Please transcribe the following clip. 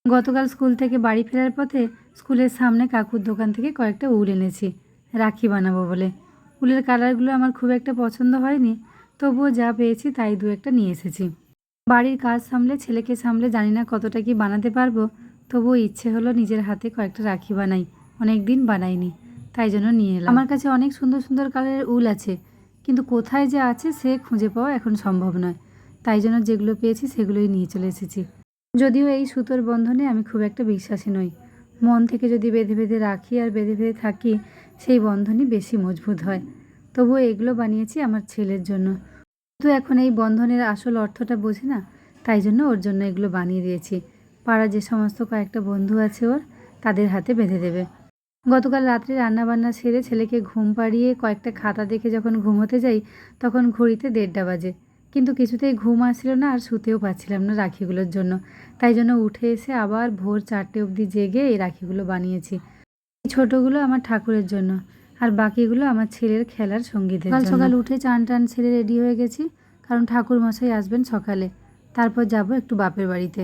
গতকাল স্কুল থেকে বাড়ি ফেরার পথে স্কুলের সামনে কাকুর দোকান থেকে কয়েকটা উল এনেছি রাখি বানাবো বলে। উলের কালারগুলো আমার খুব একটা পছন্দ হয়নি, তবুও যা পেয়েছি তাই দু একটা নিয়ে এসেছি। বাড়ির কাজ সামলে ছেলেকে সামলে জানি না কতটা কি বানাতে পারবো, তবুও ইচ্ছে হলো নিজের হাতে কয়েকটা রাখি বানাই। অনেক দিন বানাইনি, তাই জন্য নিয়ে এলাম। আমার কাছে অনেক সুন্দর সুন্দর কালারের উল আছে, কিন্তু কোথায় যে আছে সে খুঁজে পাওয়া এখন সম্ভব নয়। তাই জন্য যেগুলো পেয়েছি সেগুলোই নিয়ে চলে এসেছি। যদিও এই সুতোর বন্ধনে আমি খুব একটা বিশ্বাসী নই। মন থেকে যদি বেঁধে বেঁধে রাখি আর বেঁধে বেঁধে থাকি, সেই বন্ধনই বেশি মজবুত হয়। তবুও এগুলো বানিয়েছি আমার ছেলের জন্য। তো এখন এই বন্ধনের আসল অর্থটা বোঝে না, তাই জন্য ওর জন্য এগুলো বানিয়ে দিয়েছি। পাড়ার যে সমস্ত কয়েকটা বন্ধু আছে ওর, তাদের হাতে বেঁধে দেবে। গতকাল রাত্রে রান্নাবান্না সেরে ছেলেকে ঘুম পাড়িয়ে কয়েকটা খাতা দেখে যখন ঘুমোতে যাই, তখন ঘড়িতে 1:30 বাজে। কিন্তু কিছুতেই ঘুম আসছিল না আর শুতেও পারছিলাম না রাখিগুলোর জন্য। তাই জন্য উঠে এসে আবার ভোর 4টে অবধি জেগে এই রাখিগুলো বানিয়েছি। এই ছোটোগুলো আমার ঠাকুরের জন্য, আর বাকিগুলো আমার ছেলের খেলার সঙ্গীদের জন্য। সকাল উঠে চান টান সেরে রেডি হয়ে গেছি, কারণ ঠাকুর মশাই আসবেন সকালে। তারপর যাব একটু বাপের বাড়িতে।